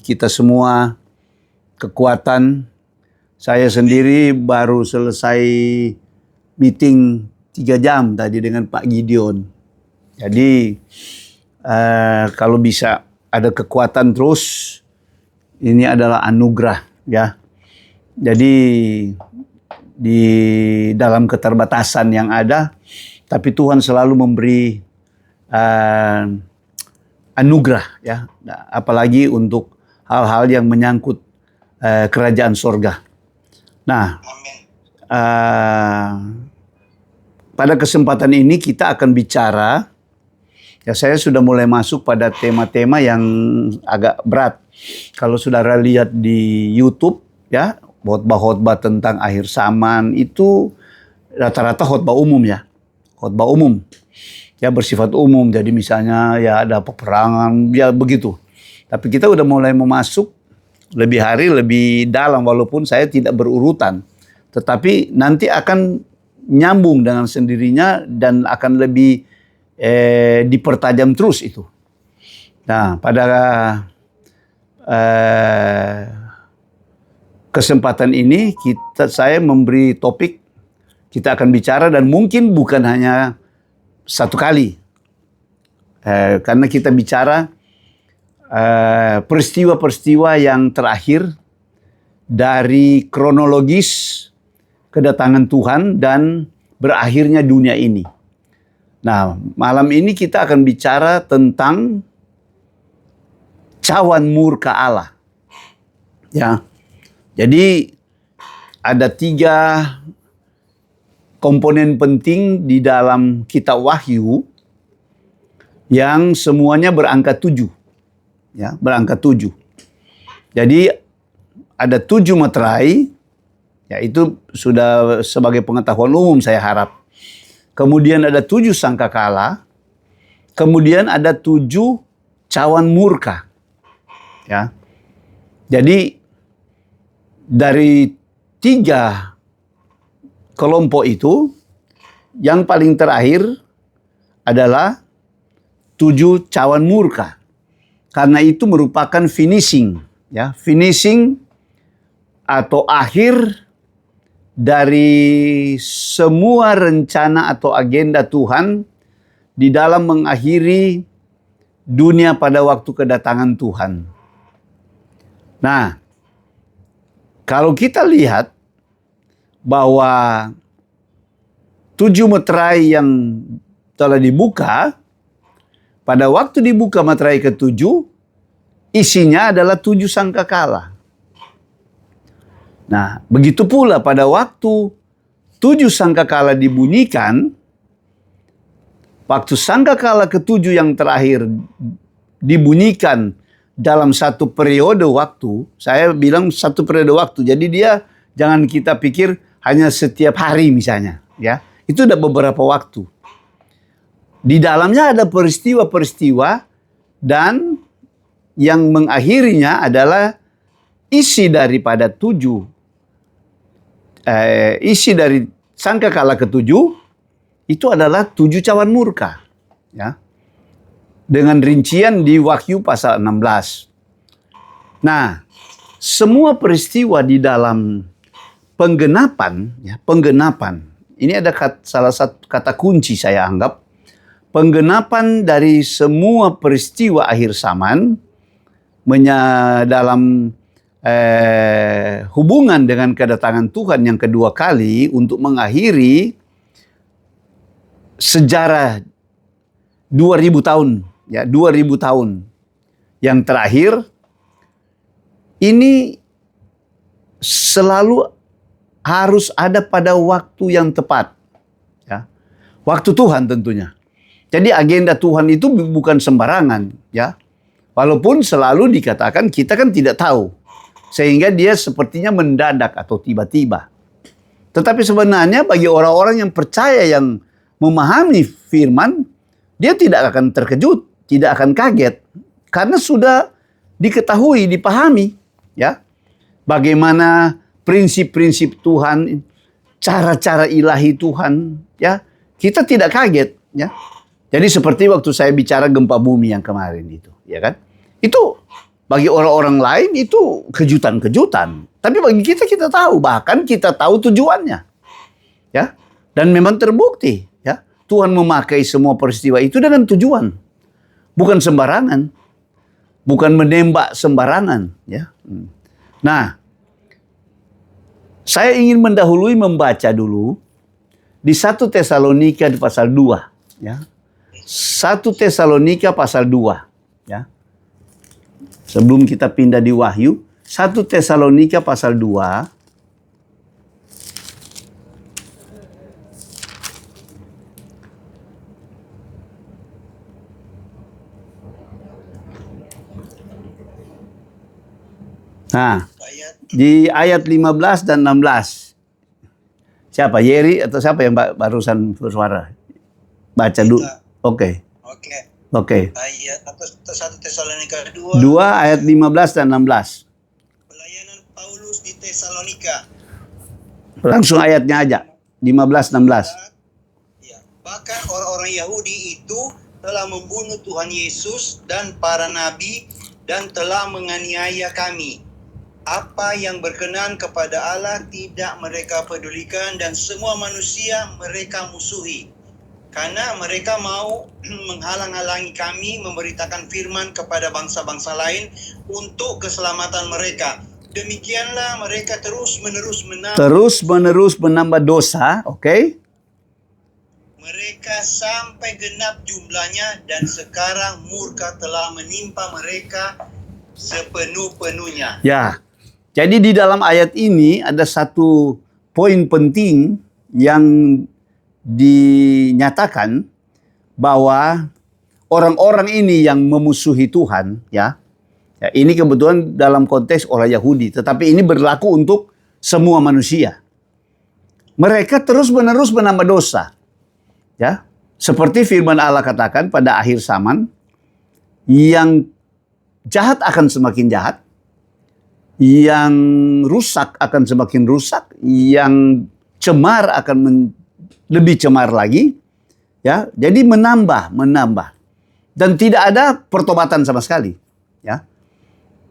Kita semua kekuatan. Saya sendiri baru selesai meeting 3 jam tadi dengan Pak Gideon. Jadi kalau bisa ada kekuatan terus, ini adalah anugerah ya. Jadi di dalam keterbatasan yang ada, tapi Tuhan selalu memberi anugerah ya, apalagi untuk hal-hal yang menyangkut kerajaan sorga. Nah, pada kesempatan ini kita akan bicara, ya saya sudah mulai masuk pada tema-tema yang agak berat. Kalau saudara lihat di YouTube ya, khotbah-khotbah tentang akhir zaman itu rata-rata khotbah umum ya, khotbah umum. Ya bersifat umum, jadi misalnya ya ada peperangan, ya begitu. Tapi kita udah mulai memasuk lebih hari, lebih dalam, walaupun saya tidak berurutan. Tetapi nanti akan nyambung dengan sendirinya dan akan lebih dipertajam terus itu. Nah, pada kesempatan ini saya memberi topik, kita akan bicara dan mungkin bukan hanya satu kali, karena kita bicara peristiwa-peristiwa yang terakhir dari kronologis kedatangan Tuhan dan berakhirnya dunia ini. Nah, malam ini kita akan bicara tentang cawan murka Allah. Ya, jadi ada 3 komponen penting di dalam kitab Wahyu yang semuanya berangka 7. Ya, berangka 7. Jadi ada 7 meterai, ya itu sudah sebagai pengetahuan umum saya harap. Kemudian ada 7 sangkakala, kemudian ada 7 cawan murka. Ya. Jadi dari 3 kelompok itu, yang paling terakhir adalah 7 cawan murka. Karena itu merupakan finishing, ya, finishing atau akhir dari semua rencana atau agenda Tuhan di dalam mengakhiri dunia pada waktu kedatangan Tuhan. Nah, kalau kita lihat bahwa 7 meterai yang telah dibuka, pada waktu dibuka meterai ke-7, isinya adalah 7 sangkakala. Nah, begitu pula pada waktu 7 sangkakala dibunyikan, waktu sangkakala ke-7 yang terakhir dibunyikan dalam satu periode waktu, saya bilang satu periode waktu, jadi dia jangan kita pikir hanya setiap hari misalnya, ya. Itu ada beberapa waktu. Di dalamnya ada peristiwa-peristiwa dan yang mengakhirinya adalah isi daripada 7. Isi dari sangkakala ke-7 itu adalah 7 cawan murka, ya. Dengan rincian di Wahyu pasal 16. Nah, semua peristiwa di dalam penggenapan, ya, penggenapan. Ini ada salah satu kata kunci saya anggap. Penggenapan dari semua peristiwa akhir zaman dalam hubungan dengan kedatangan Tuhan yang kedua kali untuk mengakhiri sejarah 2000 tahun, ya, 2000 tahun yang terakhir. Ini selalu harus ada pada waktu yang tepat. Ya. Waktu Tuhan tentunya. Jadi agenda Tuhan itu bukan sembarangan. Ya. Walaupun selalu dikatakan kita kan tidak tahu. Sehingga dia sepertinya mendadak atau tiba-tiba. Tetapi sebenarnya bagi orang-orang yang percaya, yang memahami firman, dia tidak akan terkejut, tidak akan kaget. Karena sudah diketahui, dipahami. Ya. Bagaimana prinsip-prinsip Tuhan, cara-cara ilahi Tuhan, ya, kita tidak kaget, ya. Jadi seperti waktu saya bicara gempa bumi yang kemarin itu, ya kan? Itu Bagi orang-orang lain itu kejutan-kejutan. Tapi bagi kita, kita tahu. Bahkan kita tahu tujuannya. Ya, dan memang terbukti. Ya, Tuhan memakai semua peristiwa itu dengan tujuan. Bukan sembarangan. Bukan menembak sembarangan. Ya. Nah, saya ingin mendahului membaca dulu di 1 Tesalonika di pasal 2. Ya. 1 Tesalonika pasal 2. Ya. Sebelum kita pindah di Wahyu, 1 Tesalonika pasal 2. Nah, di ayat 15 dan 16. Siapa? Yeri atau siapa yang barusan bersuara? Baca dulu. Oke. Ayat 1 Tesalonika 2 ayat 15 dan 16. Pelayanan Paulus di Tesalonika. Langsung ayatnya aja. 15 16. Ya. Bahkan orang-orang Yahudi itu telah membunuh Tuhan Yesus dan para nabi dan telah menganiaya kami. Apa yang berkenan kepada Allah tidak mereka pedulikan dan semua manusia mereka musuhi. Karena mereka mau menghalang-halangi kami memberitakan firman kepada bangsa-bangsa lain untuk keselamatan mereka. Demikianlah mereka terus-menerus menambah dosa, oke? Mereka sampai genap jumlahnya dan sekarang murka telah menimpa mereka sepenuh-penuhnya. Ya, jadi di dalam ayat ini ada satu poin penting yang dinyatakan bahwa orang-orang ini yang memusuhi Tuhan, ya ini kebetulan dalam konteks orang Yahudi, tetapi ini berlaku untuk semua manusia. Mereka terus-menerus menambah dosa, ya seperti firman Allah katakan pada akhir zaman, yang jahat akan semakin jahat, yang rusak akan semakin rusak, yang cemar akan lebih cemar lagi, ya. Jadi menambah dan tidak ada pertobatan sama sekali, ya.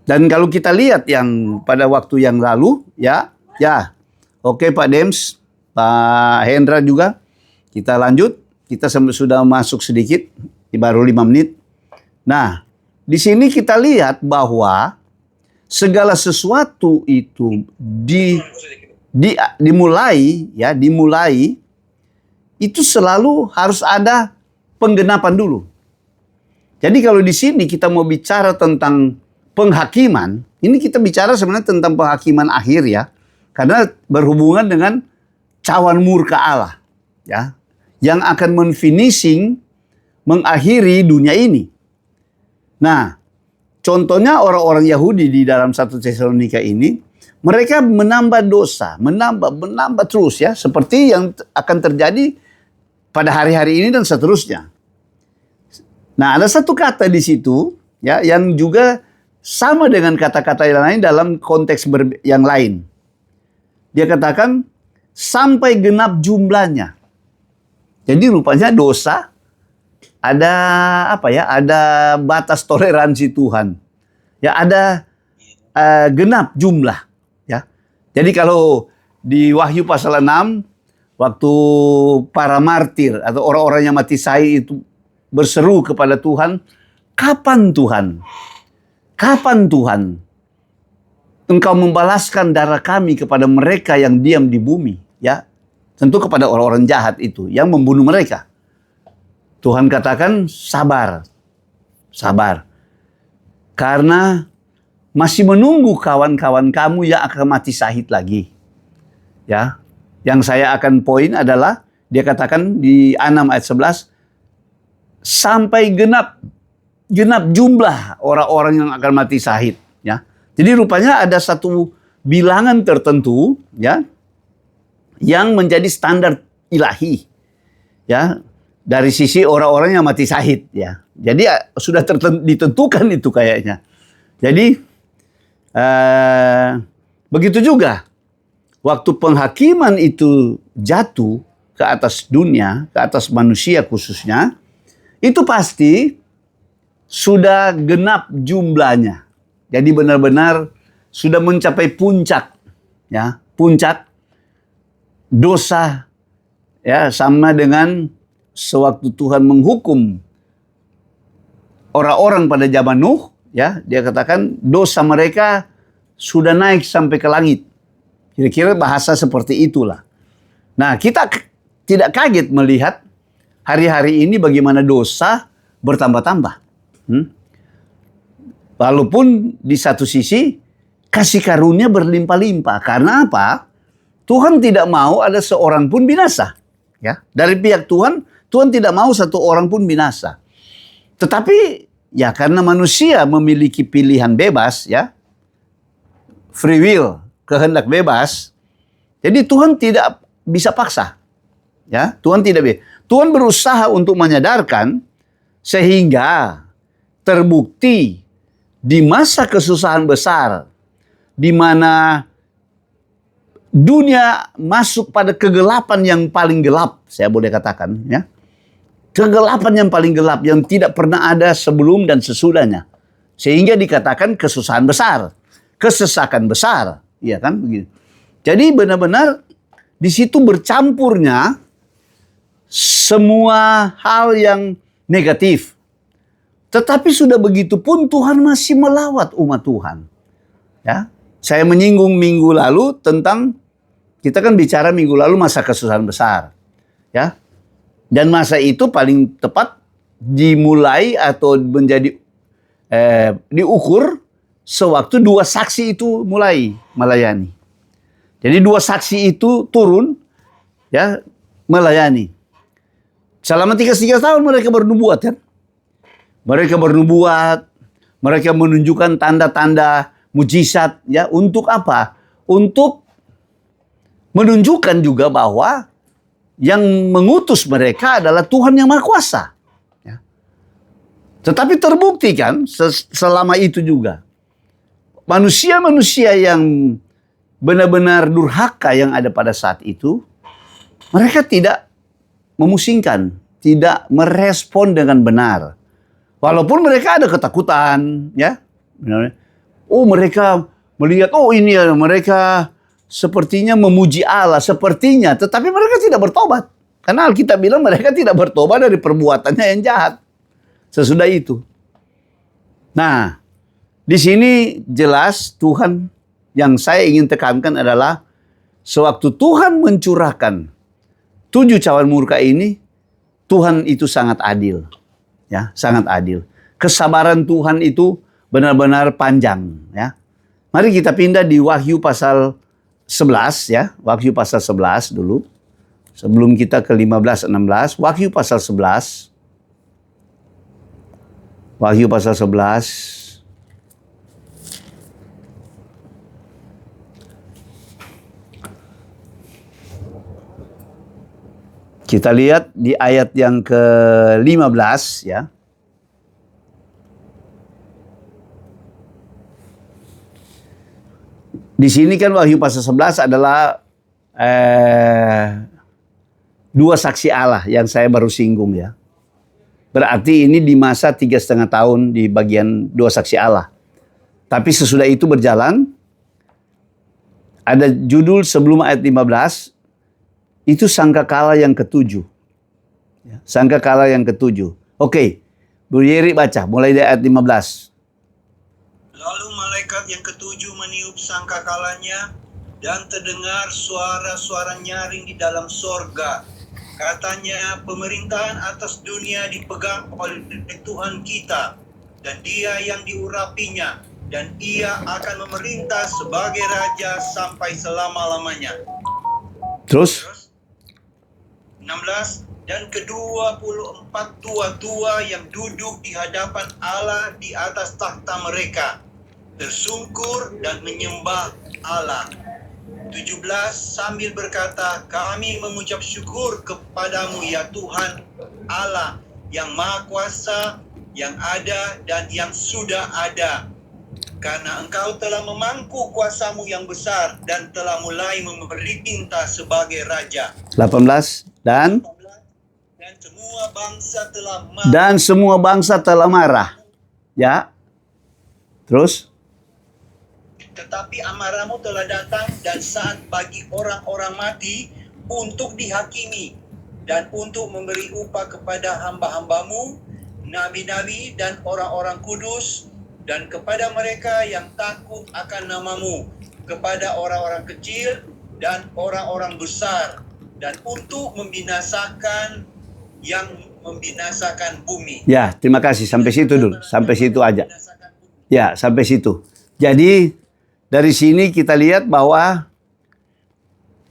Dan kalau kita lihat yang pada waktu yang lalu, ya, oke Pak Dems, Pak Hendra juga, kita lanjut, kita sudah masuk sedikit, baru 5 menit. Nah, di sini kita lihat bahwa segala sesuatu itu dimulai itu selalu harus ada penggenapan dulu. Jadi kalau di sini kita mau bicara tentang penghakiman, ini kita bicara sebenarnya tentang penghakiman akhir, ya. Karena berhubungan dengan cawan murka Allah, ya, yang akan mengakhiri dunia ini. Nah, contohnya orang-orang Yahudi di dalam 1 Tesalonika ini, mereka menambah dosa, menambah terus, ya, seperti yang akan terjadi pada hari-hari ini dan seterusnya. Nah, ada satu kata di situ, ya, yang juga sama dengan kata-kata yang lain dalam konteks yang lain. Dia katakan sampai genap jumlahnya. Jadi rupanya dosa ada ada batas toleransi Tuhan. Ya, ada genap jumlah, ya. Jadi kalau di Wahyu pasal 6 waktu para martir atau orang-orang yang mati syahid itu berseru kepada Tuhan, "Kapan Tuhan? Kapan Tuhan Engkau membalaskan darah kami kepada mereka yang diam di bumi?" Ya, tentu kepada orang-orang jahat itu yang membunuh mereka. Tuhan katakan, sabar. Karena masih menunggu kawan-kawan kamu yang akan mati syahid lagi. Ya, yang saya akan poin adalah, dia katakan di 6 ayat 11, sampai genap jumlah orang-orang yang akan mati syahid, ya. Jadi rupanya ada satu bilangan tertentu, ya, yang menjadi standar ilahi, ya, dari sisi orang-orang yang mati syahid, ya. Jadi sudah ditentukan itu kayaknya. Jadi begitu juga waktu penghakiman itu jatuh ke atas dunia, ke atas manusia khususnya, itu pasti sudah genap jumlahnya. Jadi benar-benar sudah mencapai puncak, ya, puncak dosa, ya, sama dengan sewaktu Tuhan menghukum orang-orang pada zaman Nuh, ya, dia katakan dosa mereka sudah naik sampai ke langit. Kira-kira bahasa seperti itulah. Nah, kita tidak kaget melihat hari-hari ini bagaimana dosa bertambah-tambah. Walaupun di satu sisi kasih karunia berlimpah-limpah. Karena apa? Tuhan tidak mau ada seorang pun binasa. Ya, dari pihak Tuhan, Tuhan tidak mau satu orang pun binasa. Tetapi ya karena manusia memiliki pilihan bebas, ya, free will, kehendak bebas. Jadi Tuhan tidak bisa paksa. Ya, Tuhan tidak bisa. Tuhan berusaha untuk menyadarkan sehingga terbukti di masa kesusahan besar di mana dunia masuk pada kegelapan yang paling gelap, saya boleh katakan, ya. Kegelapan yang paling gelap yang tidak pernah ada sebelum dan sesudahnya. Sehingga dikatakan kesusahan besar, kesesakan besar, ya kan begitu. Jadi benar-benar di situ bercampurnya semua hal yang negatif. Tetapi sudah begitu pun Tuhan masih melawat umat Tuhan. Ya, saya menyinggung minggu lalu tentang, kita kan bicara minggu lalu masa kesusahan besar. Ya, dan masa itu paling tepat dimulai atau menjadi diukur sewaktu dua saksi itu mulai melayani. Jadi dua saksi itu turun, ya, melayani. Selama 3 tahun mereka bernubuat, kan? Mereka bernubuat, mereka menunjukkan tanda-tanda mujizat, ya, untuk apa? Untuk menunjukkan juga bahwa yang mengutus mereka adalah Tuhan yang Maha Kuasa. Ya. Tetapi terbukti kan selama itu juga. Manusia-manusia yang benar-benar durhaka yang ada pada saat itu, mereka tidak memusingkan, tidak merespon dengan benar. Walaupun mereka ada ketakutan, ya. Oh, mereka melihat, oh ini ya, mereka sepertinya memuji Allah, sepertinya. Tetapi mereka tidak bertobat. Karena Alkitab bilang mereka tidak bertobat dari perbuatannya yang jahat. Sesudah itu. Nah, di sini jelas Tuhan yang saya ingin tekankan adalah sewaktu Tuhan mencurahkan 7 cawan murka ini, Tuhan itu sangat adil. Ya, sangat adil. Kesabaran Tuhan itu benar-benar panjang, ya. Mari kita pindah di Wahyu pasal 11, ya. Wahyu pasal 11 dulu. Sebelum kita ke 15 16, Wahyu pasal 11. Wahyu pasal 11. Kita lihat di ayat yang ke-15, ya. Di sini kan Wahyu pasal 11 adalah 2 saksi Allah yang saya baru singgung, ya. Berarti ini di masa 3,5 tahun di bagian 2 saksi Allah. Tapi sesudah itu berjalan, ada judul sebelum ayat 15, itu sangkakala yang ke-7. Ya, sangkakala yang ke-7. Oke, Bu Yeri baca, mulai dari ayat 15. Lalu malaikat yang ke-7 meniup sangkakalanya, dan terdengar suara-suara nyaring di dalam sorga. Katanya, pemerintahan atas dunia dipegang oleh Tuhan kita, dan Dia yang diurapinya, dan Ia akan memerintah sebagai Raja sampai selama-lamanya. Terus? 16, dan ke-24 tua-tua yang duduk di hadapan Allah di atas takhta mereka, tersungkur dan menyembah Allah. 17, sambil berkata, kami mengucap syukur kepadamu ya Tuhan Allah yang Maha Kuasa, yang ada dan yang sudah ada. Karena engkau telah memangku kuasamu yang besar dan telah mulai memerintah sebagai Raja. 18, dan semua bangsa telah marah. Dan semua bangsa telah marah. Ya. Terus? tetapi amarahmu telah datang dan saat bagi orang-orang mati untuk dihakimi dan untuk memberi upah kepada hamba-hambamu, nabi-nabi dan orang-orang kudus, dan kepada mereka yang takut akan namamu, kepada orang-orang kecil dan orang-orang besar, dan untuk membinasakan yang membinasakan bumi. Ya, terima kasih. Sampai situ dulu. Sampai situ aja. Ya, sampai situ. Jadi dari sini kita lihat bahwa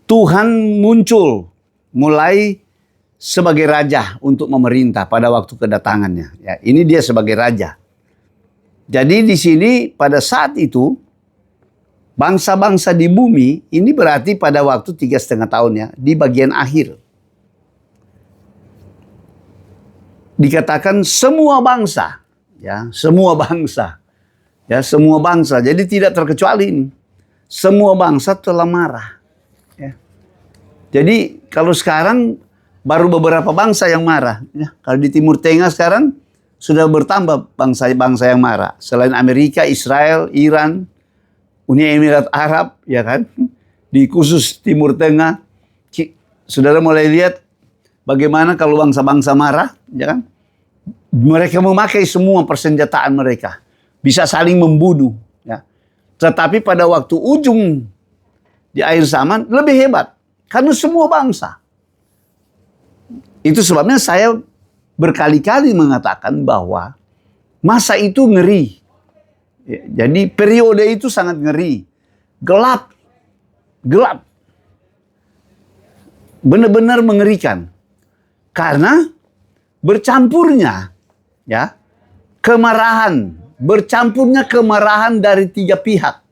Tuhan muncul mulai sebagai raja untuk memerintah pada waktu kedatangannya. Ya, ini dia sebagai raja. Jadi di sini pada saat itu bangsa-bangsa di bumi ini berarti pada waktu 3,5 tahun ya, di bagian akhir. Dikatakan semua bangsa, ya, semua bangsa. Ya, semua bangsa. Jadi tidak terkecuali ini. Semua bangsa telah marah. Ya. Jadi kalau sekarang baru beberapa bangsa yang marah. Ya. Kalau di Timur Tengah sekarang sudah bertambah bangsa-bangsa yang marah. Selain Amerika, Israel, Iran, Uni Emirat Arab, ya kan? Di khusus Timur Tengah, saudara mulai lihat bagaimana kalau bangsa-bangsa marah, ya kan? Mereka memakai semua persenjataan mereka. Bisa saling membunuh. Ya. Tetapi pada waktu ujung di akhir zaman lebih hebat. Karena semua bangsa. Itu sebabnya saya berkali-kali mengatakan bahwa masa itu ngeri. Ya, jadi periode itu sangat ngeri. Gelap. Gelap. Benar-benar mengerikan. Karena bercampurnya ya kemarahan. Bercampurnya kemarahan dari 3 pihak.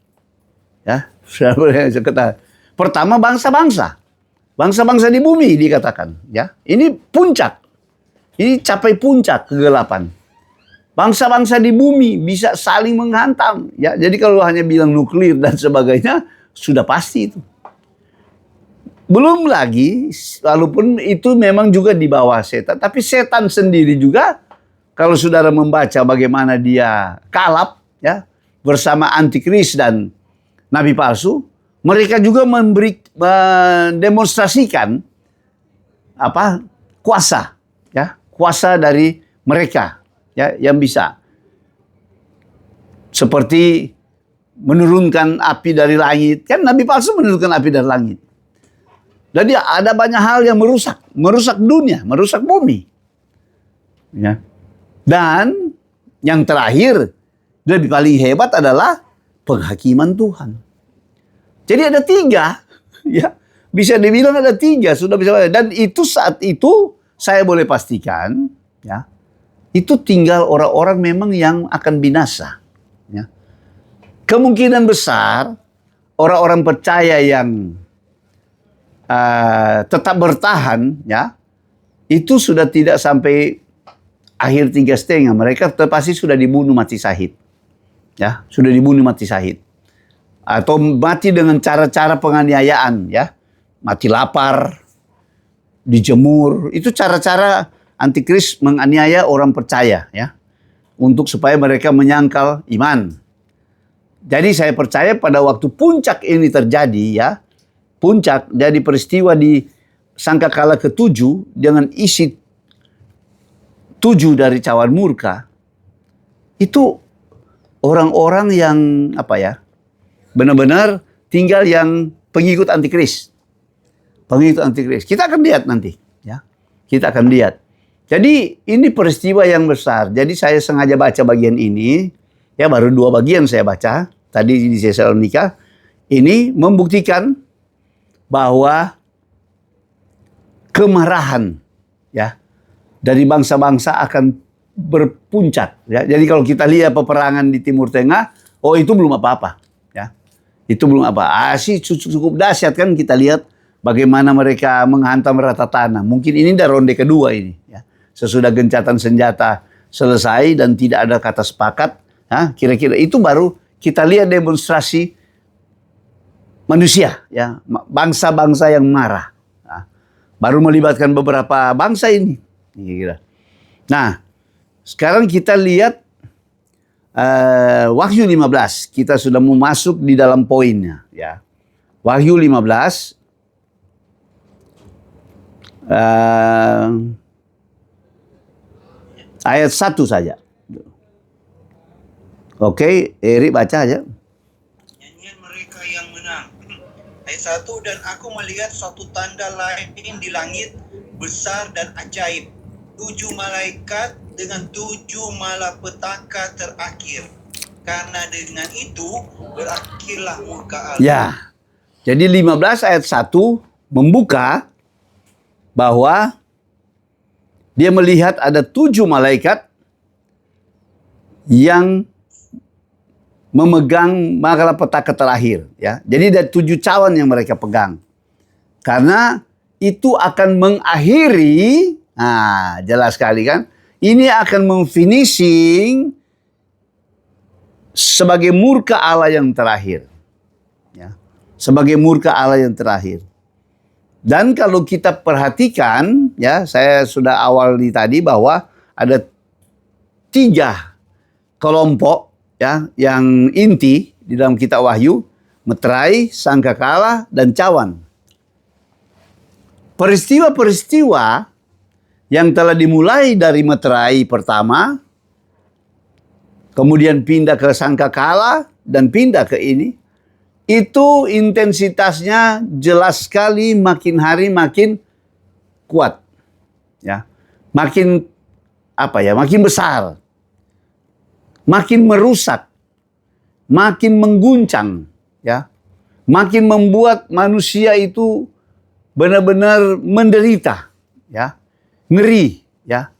Ya, saya kata. Pertama bangsa-bangsa. Bangsa-bangsa di bumi dikatakan. Ya, ini puncak. Ini capai puncak kegelapan. Bangsa-bangsa di bumi bisa saling menghantam. Ya, jadi kalau hanya bilang nuklir dan sebagainya, sudah pasti itu. Belum lagi, walaupun itu memang juga di bawah setan. Tapi setan sendiri juga, kalau saudara membaca bagaimana dia kalap ya bersama antikris dan nabi palsu, mereka juga mendemonstrasikan kuasa ya, kuasa dari mereka ya yang bisa seperti menurunkan api dari langit. Kan nabi palsu menurunkan api dari langit. Jadi ada banyak hal yang merusak dunia, merusak bumi. Ya. Dan yang terakhir, lebih paling hebat adalah penghakiman Tuhan. Jadi ada 3, ya bisa dibilang ada 3 sudah bisa. Dan itu saat itu saya boleh pastikan, ya itu tinggal orang-orang memang yang akan binasa. Ya. Kemungkinan besar orang-orang percaya yang tetap bertahan, ya itu sudah tidak sampai akhir 3,5, mereka pasti sudah dibunuh mati syahid. Ya, sudah dibunuh mati syahid. Atau mati dengan cara-cara penganiayaan, ya. Mati lapar, dijemur, itu cara-cara antikris menganiaya orang percaya, ya. Untuk supaya mereka menyangkal iman. Jadi saya percaya pada waktu puncak ini terjadi, ya. Puncak jadi peristiwa di sangkakala ke-7 dengan isi 7 dari cawan murka, itu orang-orang yang benar-benar tinggal yang pengikut antikris. Pengikut antikris. Kita akan lihat nanti, ya. Kita akan lihat. Jadi ini peristiwa yang besar. Jadi saya sengaja baca bagian ini, ya baru 2 bagian saya baca tadi di Tesalonika. Ini membuktikan bahwa kemarahan, ya, dari bangsa-bangsa akan berpuncak. Ya. Jadi kalau kita lihat peperangan di Timur Tengah, itu belum apa-apa. Ya. Itu belum apa. Cukup dahsyat kan kita lihat bagaimana mereka menghantam rata tanah. Mungkin ini udah ronde kedua ini. Ya. Sesudah gencatan senjata selesai dan tidak ada kata sepakat, kira-kira itu baru kita lihat demonstrasi manusia, ya, bangsa-bangsa yang marah. Baru melibatkan beberapa bangsa ini. Nah, sekarang kita lihat Wahyu 15. Kita sudah mau masuk di dalam poinnya, ya. Wahyu 15 ayat 1 saja. Oke, Eri baca aja. Nyanyian mereka yang menang. Ayat 1, dan aku melihat suatu tanda lain di langit, besar dan ajaib. 7 malaikat dengan 7 malapetaka terakhir. Karena dengan itu berakhirlah murka Allah. Ya, jadi 15 ayat 1 membuka bahwa dia melihat ada 7 malaikat yang memegang malapetaka terakhir, ya. Jadi ada 7 cawan yang mereka pegang. Karena itu akan mengakhiri, nah jelas sekali kan, ini akan memfinishing sebagai murka Allah yang terakhir. Ya. Sebagai murka Allah yang terakhir. Dan kalau kita perhatikan, ya, saya sudah awali tadi bahwa ada 3 kelompok, ya, yang inti di dalam kitab Wahyu, meterai, sangkakala, dan cawan. Peristiwa-peristiwa yang telah dimulai dari meterai pertama, kemudian pindah ke sangkakala, dan pindah ke ini, itu intensitasnya jelas sekali makin hari makin kuat. Ya. Makin makin besar. Makin merusak, makin mengguncang, ya, makin membuat manusia itu benar-benar menderita, ya, ngeri, ya,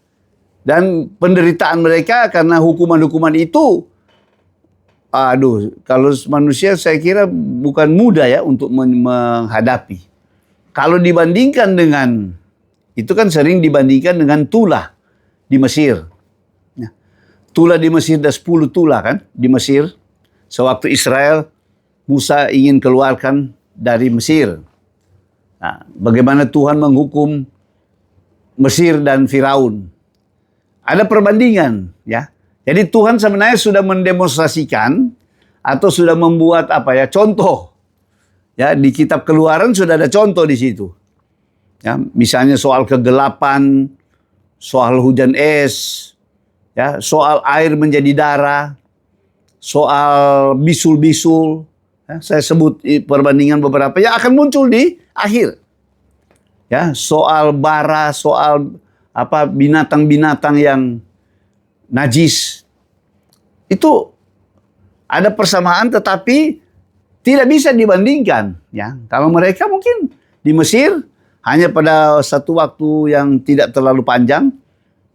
dan penderitaan mereka karena hukuman-hukuman itu, kalau manusia saya kira bukan mudah ya untuk menghadapi. Kalau dibandingkan dengan, itu kan sering dibandingkan dengan tulah di Mesir. Tulah di Mesir ada 10 tulah kan di Mesir. Sewaktu Israel, Musa ingin keluarkan dari Mesir. Nah, bagaimana Tuhan menghukum Mesir dan Firaun. Ada perbandingan, ya. Jadi Tuhan sebenarnya sudah mendemonstrasikan atau sudah membuat contoh. Ya, di kitab Keluaran sudah ada contoh di situ. Ya, misalnya soal kegelapan, soal hujan es, ya, soal air menjadi darah, soal bisul-bisul, ya, saya sebut perbandingan beberapa yang akan muncul di akhir. Ya, soal bara, soal binatang-binatang yang najis. Itu ada persamaan tetapi tidak bisa dibandingkan, ya. Kalau mereka mungkin di Mesir hanya pada satu waktu yang tidak terlalu panjang,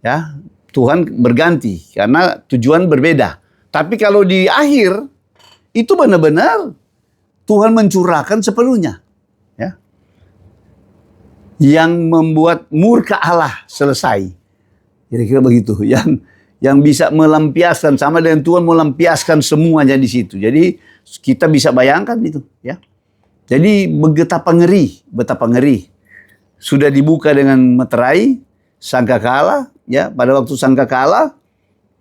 ya. Tuhan berganti karena tujuan berbeda. Tapi kalau di akhir itu benar-benar Tuhan mencurahkan sepenuhnya, ya. Yang membuat murka Allah selesai. Kira-kira begitu. Yang bisa melampiaskan, sama dengan Tuhan melampiaskan semuanya di situ. Jadi kita bisa bayangkan itu, ya. Jadi betapa ngeri. Sudah dibuka dengan meterai, sangkakala, ya, pada waktu sangkakala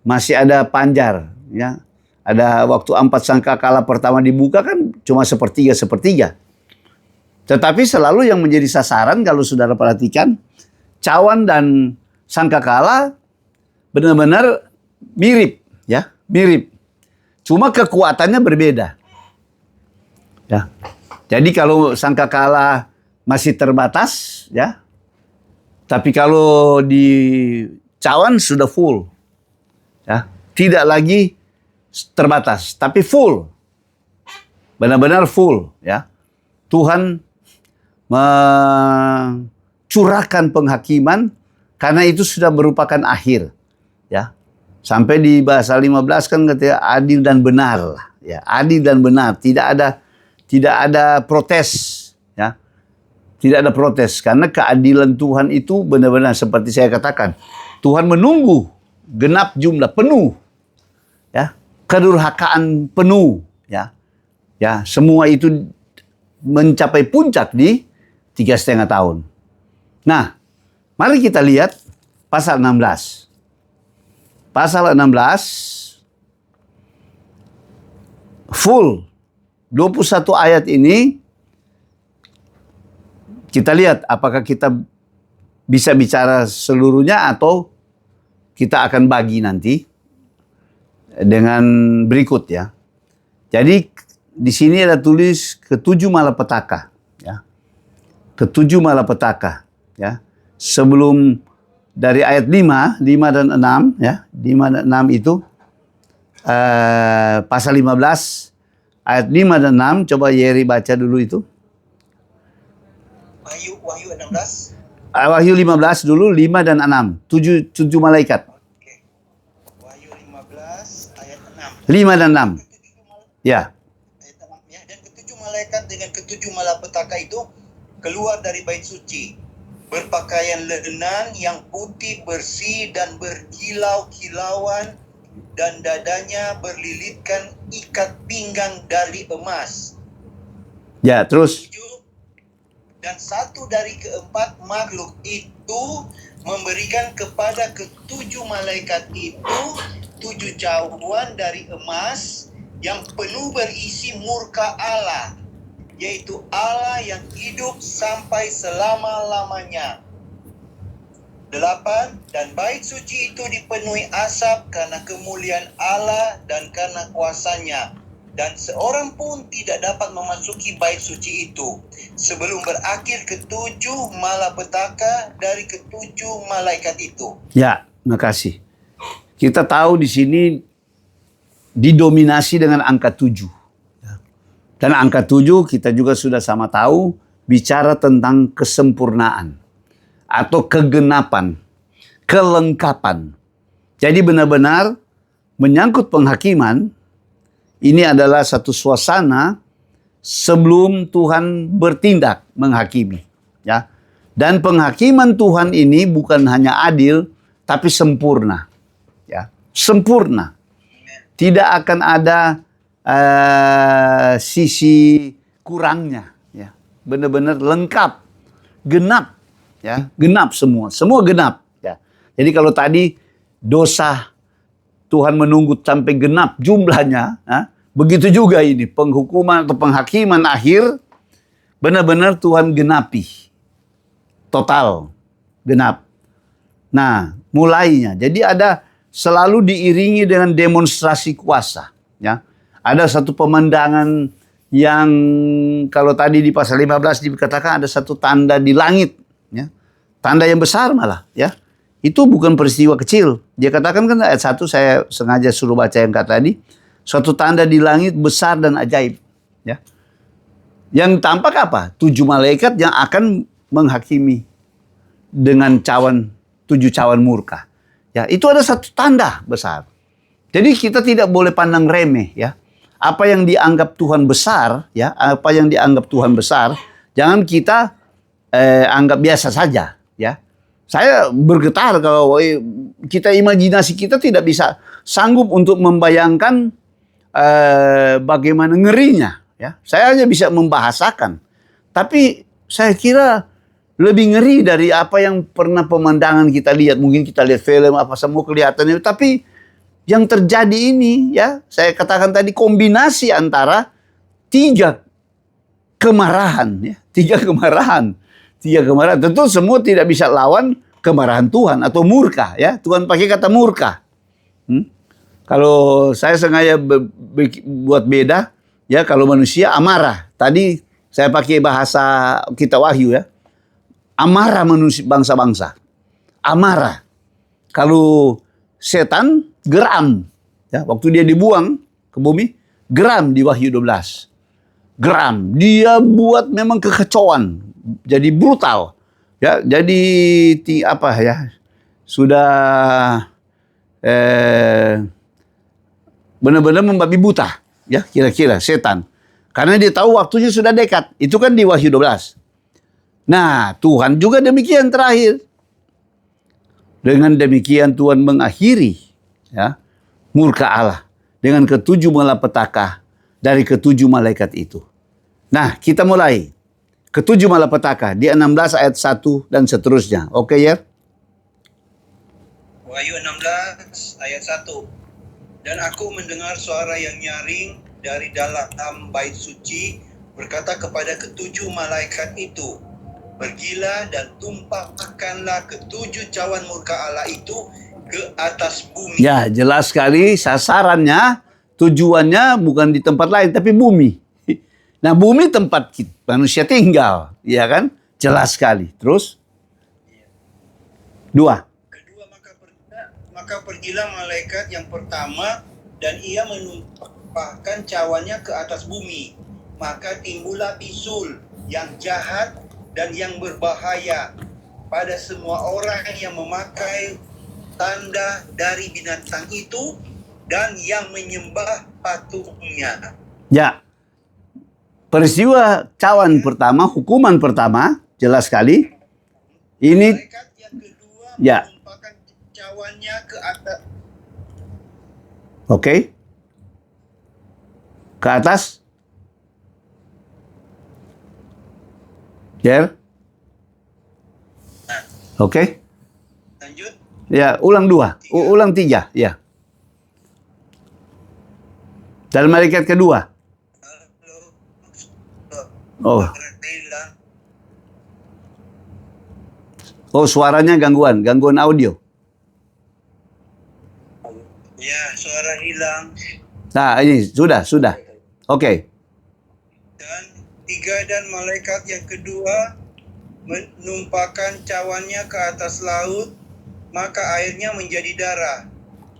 masih ada panjar, ya. Ada waktu 4 sangkakala pertama dibuka kan cuma sepertiga. Tetapi selalu yang menjadi sasaran kalau saudara perhatikan, cawan dan sangkakala benar-benar mirip, ya, mirip. Cuma kekuatannya berbeda. Ya. Jadi kalau sangkakala masih terbatas, ya. Tapi kalau di cawan sudah full. Ya, tidak lagi terbatas, tapi full. Benar-benar full, ya. Tuhan mencurahkan penghakiman karena itu sudah merupakan akhir, ya. Sampai di bahasa 15 kan katanya adil dan benar, ya. Adil dan benar, tidak ada protes, ya. Tidak ada protes karena keadilan Tuhan itu benar-benar seperti saya katakan. Tuhan menunggu genap jumlah penuh, ya, kedurhakaan penuh, ya, ya, semua itu mencapai puncak di 3,5 tahun. Nah, mari kita lihat pasal 16. Pasal 16 full 21 ayat ini kita lihat apakah kita bisa bicara seluruhnya atau kita akan bagi nanti dengan berikut ya. Jadi di sini ada tulis ketujuh malapetaka ya. Ketujuh malapetaka ya. Sebelum dari ayat 5 dan 6 ya. 5 dan 6 itu pasal 15 ayat 5 dan 6, coba Yeri baca dulu itu. Wahyu 16. Wahyu 15 dulu, 5 dan 6. 7 malaikat. Oke. Wahyu 15 ayat 6. 5 dan 6. Ya. Ayat 6 ya. Dan ketujuh malaikat dengan ketujuh malapetaka itu keluar dari bait suci, berpakaian lenan yang putih bersih dan berkilau-kilauan, dan dadanya berlilitkan ikat pinggang dari emas. Ya, terus. Dan satu dari keempat makhluk itu memberikan kepada ketujuh malaikat itu 7 cawan dari emas yang penuh berisi murka Allah, yaitu Allah yang hidup sampai selama-lamanya. 8. Dan bait suci itu dipenuhi asap karena kemuliaan Allah dan karena kuasanya. Dan seorang pun tidak dapat memasuki bait suci itu sebelum berakhir ketujuh malapetaka dari ketujuh malaikat itu. Ya, makasih. Kita tahu di sini didominasi dengan angka 7. Dan angka 7 kita juga sudah sama tahu bicara tentang kesempurnaan atau kegenapan, kelengkapan. Jadi benar-benar menyangkut penghakiman, ini adalah satu suasana sebelum Tuhan bertindak menghakimi. Ya. Dan penghakiman Tuhan ini bukan hanya adil, tapi sempurna. Ya. Sempurna. Tidak akan ada sisi kurangnya. Ya. Benar-benar lengkap, genap. Ya, genap semua genap. Ya. Jadi kalau tadi dosa Tuhan menunggu sampai genap jumlahnya, begitu juga ini penghukuman atau penghakiman akhir benar-benar Tuhan genapi, total genap. Nah, mulainya, jadi ada selalu diiringi dengan demonstrasi kuasa. Ya, ada satu pemandangan yang kalau tadi di pasal 15 dikatakan ada satu tanda di langit. Ya. Tanda yang besar malah, ya. Itu bukan peristiwa kecil. Dia katakan kan ayat 1, saya sengaja suruh baca yang kata tadi. Suatu tanda di langit besar dan ajaib. Ya. Yang tampak apa? 7 malaikat yang akan menghakimi dengan 7 cawan murka. Ya, itu ada satu tanda besar. Jadi kita tidak boleh pandang remeh, ya. Apa yang dianggap Tuhan besar, ya, apa yang dianggap Tuhan besar, jangan kita anggap biasa saja, ya. Saya bergetar kalau kita imajinasi kita tidak bisa sanggup untuk membayangkan bagaimana ngerinya, ya. Saya hanya bisa membahasakan, tapi saya kira lebih ngeri dari apa yang pernah pemandangan kita lihat. Mungkin kita lihat film apa semua kelihatannya, tapi yang terjadi ini, ya, saya katakan tadi kombinasi antara 3 kemarahan, ya, 3 kemarahan. 3 kemarahan. Tentu semua tidak bisa lawan kemarahan Tuhan atau murka, ya. Tuhan pakai kata murka. Kalau saya sengaja buat beda, ya, kalau manusia amarah. Tadi saya pakai bahasa kita Wahyu, ya. Amarah manusia bangsa-bangsa. Amarah. Kalau setan geram, ya, waktu dia dibuang ke bumi, geram di Wahyu 12. Geram. Dia buat memang kekacauan. Jadi brutal, ya, jadi apa ya, sudah benar-benar membabi buta, ya, kira-kira setan, karena dia tahu waktunya sudah dekat. Itu kan di Wahyu 12. Nah, Tuhan juga demikian terakhir. Dengan demikian Tuhan mengakhiri, ya, murka Allah dengan ketujuh malapetaka dari ketujuh malaikat itu. Nah, kita mulai. Ketujuh malapetaka di 16 ayat 1 dan seterusnya. Oke, ya? Wahyu 16 ayat 1. Dan aku mendengar suara yang nyaring dari dalam bait suci berkata kepada ketujuh malaikat itu, pergilah dan tumpahkanlah ketujuh cawan murka Allah itu ke atas bumi. Ya, jelas sekali sasarannya, tujuannya bukan di tempat lain, tapi bumi. Nah, bumi tempat manusia tinggal, ya kan? Jelas sekali. Terus? Dua. Kedua, maka pergilah malaikat yang pertama dan ia menumpahkan cawannya ke atas bumi. Maka timbullah bisul yang jahat dan yang berbahaya pada semua orang yang memakai tanda dari binatang itu dan yang menyembah patungnya. Ya. Peristiwa cawan pertama, hukuman pertama, jelas sekali. Ini Malaikat yang kedua ya. menumpahkan cawannya ke atas. Oke. Ke atas. Jer. Oke. Lanjut. Ya, ulang dua. Ulang tiga. Ya. Dan malaikat kedua. Oh. Oh, suaranya gangguan audio. Ya, suara hilang. Nah, ini sudah. Oke. Dan tiga, dan malaikat yang kedua menumpahkan cawannya ke atas laut, maka airnya menjadi darah,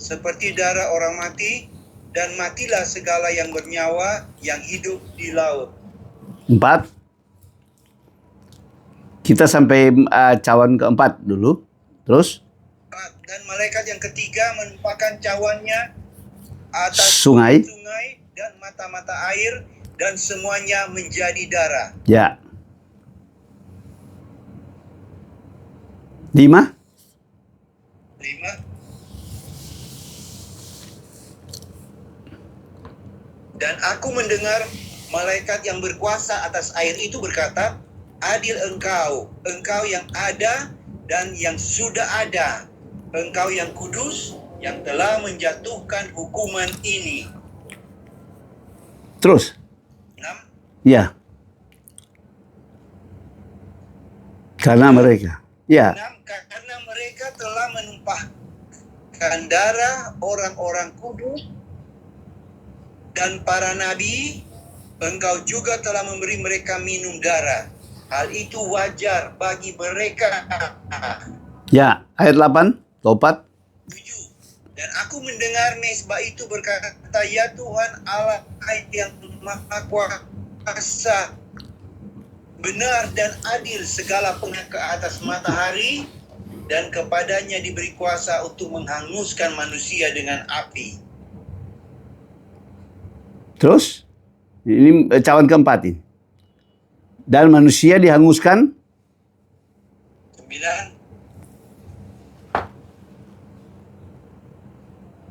seperti darah orang mati, dan matilah segala yang bernyawa yang hidup di laut. 4. Kita sampai cawan keempat dulu. Terus? Dan malaikat yang ketiga menumpahkan cawannya atas Sungai. dan mata-mata air, dan semuanya menjadi darah. Ya. 5. 5. Dan aku mendengar malaikat yang berkuasa atas air itu berkata, adil engkau yang ada dan yang sudah ada, engkau yang kudus, yang telah menjatuhkan hukuman ini. Terus? 6. Ya. Karena mereka. Ya. 6. Karena mereka telah menumpahkan darah orang-orang kudus dan para nabi, engkau juga telah memberi mereka minum darah. Hal itu wajar bagi mereka. Ya, ayat 8, lompat. 7. Dan aku mendengar mesbah itu berkata, ya Tuhan Allah yang maha kuasa, benar dan adil segala pihak ke atas matahari, dan kepadanya diberi kuasa untuk menghanguskan manusia dengan api. Terus? Ini cawan keempat ini. Dan manusia dihanguskan. 9.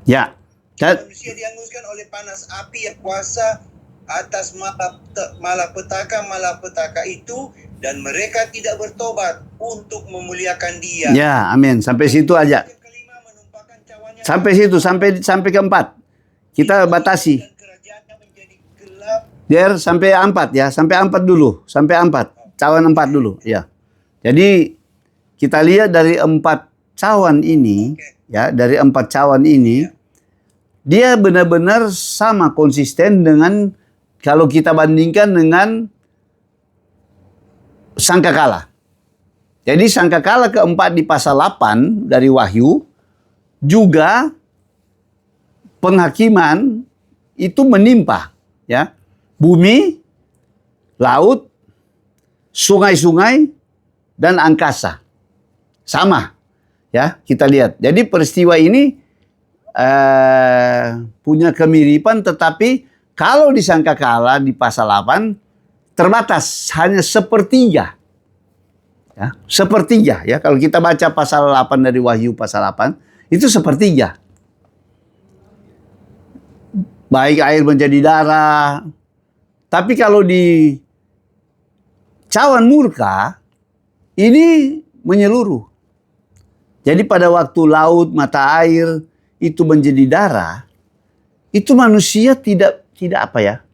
Ya. Dan, Manusia dihanguskan oleh panas api yang kuasa atas malapetaka itu, dan mereka tidak bertobat untuk memuliakan Dia. ya, amin. Sampai situ aja. Yang kelima menumpahkan cawannya Sampai situ, sampai keempat. Kita batasi. dan kerajaannya menjadi gelap. Biar sampai 4 ya, sampai 4 dulu, sampai 4. Cawan 4 dulu, ya. Jadi kita lihat dari 4 cawan ini, ya, dari 4 cawan ini, dia benar-benar sama konsisten dengan kalau kita bandingkan dengan sangkakala. Jadi sangkakala keempat di pasal 8 dari Wahyu juga penghakiman itu menimpa, ya. Bumi, laut, sungai-sungai, dan angkasa. Sama. Ya, kita lihat. Jadi peristiwa ini punya kemiripan, tetapi kalau disangkakala di pasal 8 terbatas, hanya sepertiga. Ya, sepertiga ya. Kalau kita baca pasal 8 dari Wahyu pasal 8, itu sepertiga. Baik air menjadi darah. Tapi kalau di cawan murka, ini menyeluruh. Jadi pada waktu laut, mata air itu menjadi darah, itu manusia tidak tidak apa ya,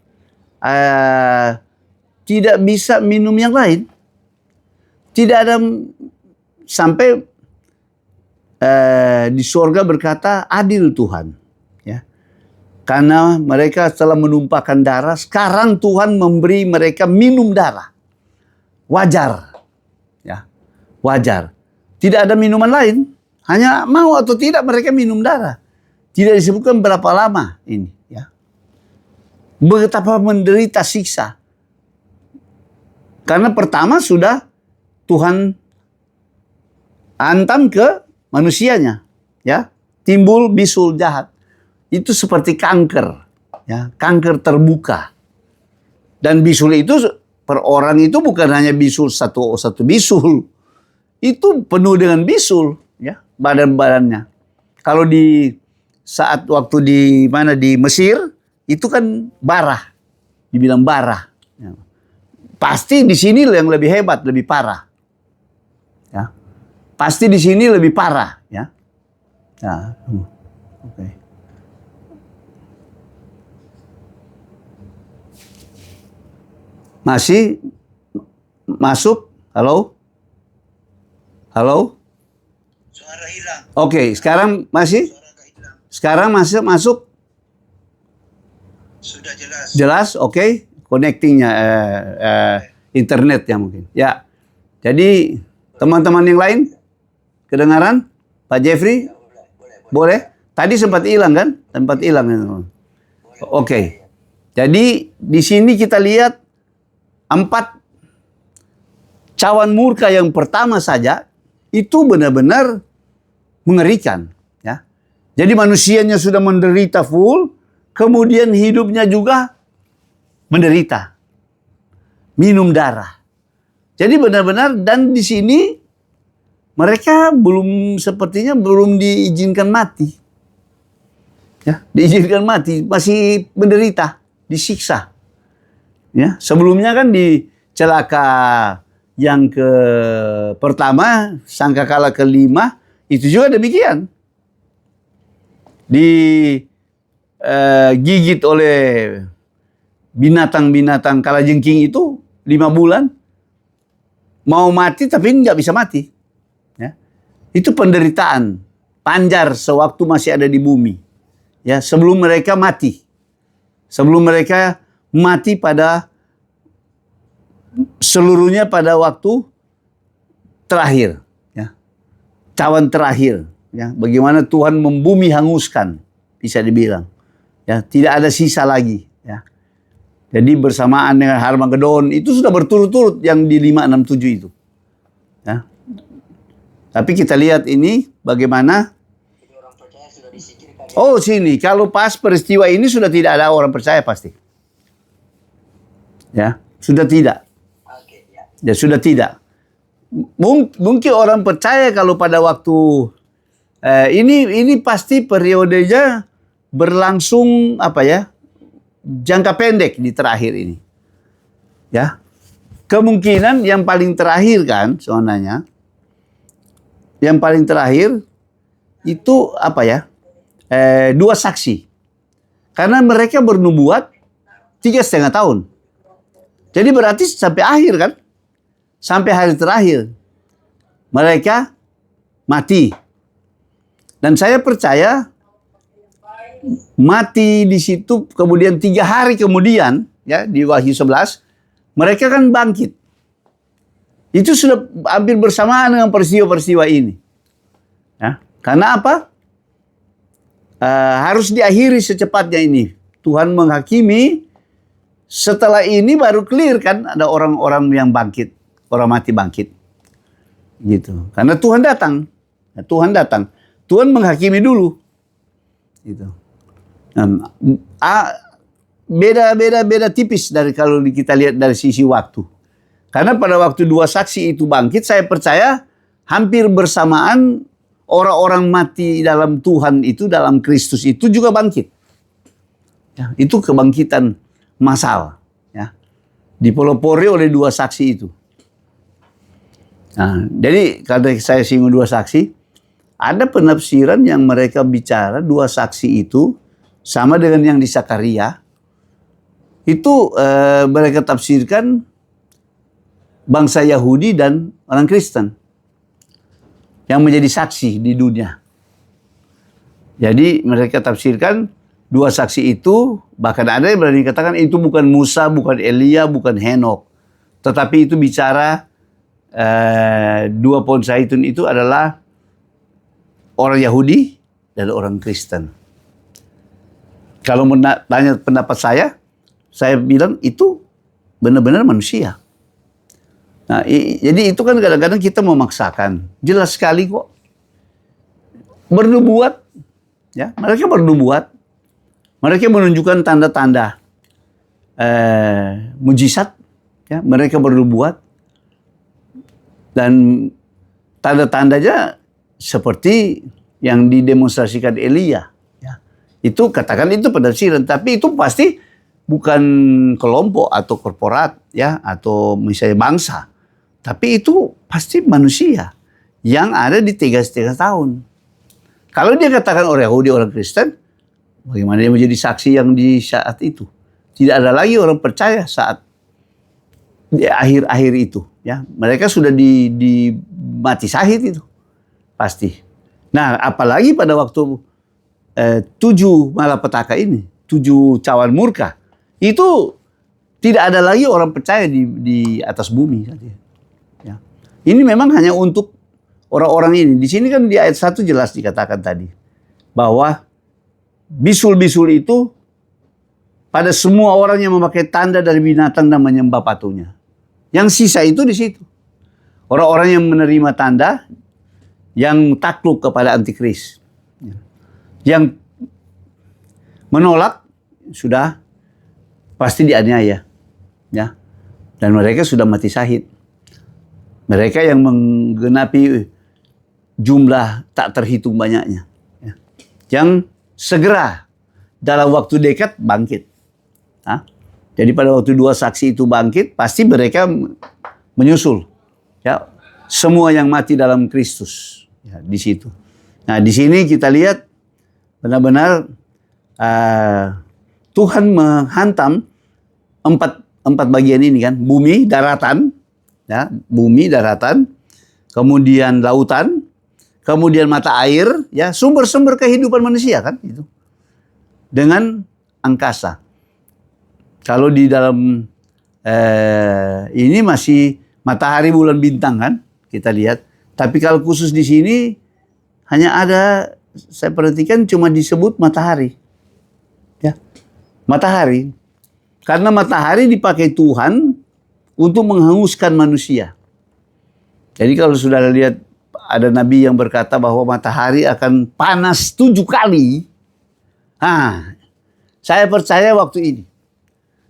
tidak bisa minum yang lain. Tidak ada sampai di surga berkata, adil Tuhan. Ya. Karena mereka telah menumpahkan darah, sekarang Tuhan memberi mereka minum darah. Wajar. Ya. Wajar. Tidak ada minuman lain. Hanya mau atau tidak mereka minum darah. Tidak disebutkan berapa lama ini. Ya. Betapa menderita siksa. Karena pertama sudah Tuhan antam ke manusianya. Ya. Timbul bisul jahat. Itu seperti kanker. Ya. Kanker terbuka. Dan bisul itu per orang itu bukan hanya bisul satu bisul. Itu penuh dengan bisul. Ya. Badan-badannya. Kalau di saat waktu di Mesir itu kan barah, dibilang barah. Ya. Pasti di sini yang lebih hebat, lebih parah. Ya. Pasti di sini lebih parah. Ya. Nah, okay. Masih masuk? Halo? Halo? Suara hilang. Oke, sekarang masih? Suara agak hilang. Sekarang masuk? Sudah jelas. Jelas? Oke. Connectingnya, internetnya mungkin. Ya. Jadi, teman-teman yang lain? Kedengaran? Pak Jeffrey? Boleh? Tadi sempat hilang kan? Sempat hilang. Oke. Jadi, di sini kita lihat 4 cawan murka yang pertama saja, itu benar-benar mengerikan. Ya. Jadi manusianya sudah menderita full, kemudian hidupnya juga menderita. Minum darah. Jadi benar-benar, dan di sini mereka sepertinya belum diizinkan mati. Ya, diizinkan mati, masih menderita, disiksa. Ya, sebelumnya kan di celaka yang pertama, sangkakala kelima, itu juga demikian. Digigit oleh binatang-binatang kalajengking itu 5 bulan. Mau mati tapi nggak bisa mati. Ya. Itu penderitaan. Panjar sewaktu masih ada di bumi. Ya, sebelum mereka mati. Sebelum mereka mati seluruhnya pada waktu terakhir, ya. Cawan terakhir, ya. Bagaimana Tuhan membumi hanguskan, bisa dibilang, ya. Tidak ada sisa lagi, ya. Jadi bersamaan dengan Harmagedon itu sudah berturut-turut yang di 567 itu, ya. Tapi kita lihat ini bagaimana. Oh, sini kalau pas peristiwa ini sudah tidak ada orang percaya pasti, ya, sudah tidak. Ya sudah tidak. Mungkin orang percaya kalau pada waktu ini pasti periodenya berlangsung jangka pendek di terakhir ini. Ya. Kemungkinan yang paling terakhir kan sebenarnya. Yang paling terakhir itu 2 saksi. Karena mereka bernubuat 3,5 tahun. Jadi berarti sampai akhir kan? Sampai hari terakhir mereka mati. Dan saya percaya mati di situ, kemudian 3 hari kemudian, ya, di Wahyu 11 mereka kan bangkit. Itu sudah hampir bersamaan dengan peristiwa-peristiwa ini. Ya, karena apa? Harus diakhiri secepatnya ini. Tuhan menghakimi. Setelah ini baru clear kan, ada orang-orang yang bangkit. Orang mati bangkit. Gitu. Karena Tuhan datang. Tuhan menghakimi dulu. Gitu. Beda tipis dari kalau kita lihat dari sisi waktu. Karena pada waktu 2 saksi itu bangkit, saya percaya hampir bersamaan orang-orang mati dalam Tuhan itu, dalam Kristus itu juga bangkit. Ya, itu kebangkitan massal. Ya. Dipelopori oleh 2 saksi itu. Nah, jadi kalau saya singgung 2 saksi, ada penafsiran yang mereka bicara 2 saksi itu sama dengan yang di Sakaria, Itu mereka tafsirkan bangsa Yahudi dan orang Kristen yang menjadi saksi di dunia. Jadi mereka tafsirkan dua saksi itu, bahkan ada yang berani katakan itu bukan Musa, bukan Elia, bukan Henokh. Tetapi itu bicara dua pohon zaitun itu adalah orang Yahudi dan orang Kristen. Kalau tanya pendapat saya bilang itu benar-benar manusia. Nah, jadi itu kan kadang-kadang kita memaksakan. Jelas sekali kok. Bernubuat. Ya, mereka bernubuat. Mereka menunjukkan tanda-tanda mujizat. Ya, mereka bernubuat. Dan tanda-tandanya seperti yang didemonstrasikan Elia. Ya. Itu katakan itu penafsiran. Tapi itu pasti bukan kelompok atau korporat. Ya, atau misalnya bangsa. Tapi itu pasti manusia yang ada di 3,5 tahun. Kalau dia katakan orang Yahudi, orang Kristen, bagaimana dia menjadi saksi yang di saat itu? Tidak ada lagi orang percaya saat di akhir-akhir itu. Ya, mereka sudah di mati syahid itu, pasti. Nah, apalagi pada waktu 7 malapetaka ini, 7 cawan murka, itu tidak ada lagi orang percaya di atas bumi. Ya. Ini memang hanya untuk orang-orang ini. Di sini kan di ayat 1 jelas dikatakan tadi bahwa bisul-bisul itu pada semua orang yang memakai tanda dari binatang dan menyembah patungnya. Yang sisa itu di situ. Orang-orang yang menerima tanda, yang takluk kepada antikris. Yang menolak sudah pasti dianiaya. Ya. Dan mereka sudah mati syahid. Mereka yang menggenapi jumlah tak terhitung banyaknya. Ya. Yang segera dalam waktu dekat bangkit. Hah? Jadi pada waktu 2 saksi itu bangkit, pasti mereka menyusul. Ya, semua yang mati dalam Kristus. Ya, di situ. Nah, di sini kita lihat benar-benar Tuhan menghantam empat bagian ini kan, bumi, daratan, ya, bumi, daratan, kemudian lautan, kemudian mata air, ya, sumber-sumber kehidupan manusia kan itu. Dengan angkasa. Kalau di dalam ini masih matahari, bulan, bintang kan kita lihat. Tapi kalau khusus di sini hanya ada, saya perhatikan cuma disebut matahari. Ya, matahari. Karena matahari dipakai Tuhan untuk menghanguskan manusia. Jadi kalau sudah lihat ada nabi yang berkata bahwa matahari akan panas 7 kali. Nah, saya percaya waktu ini.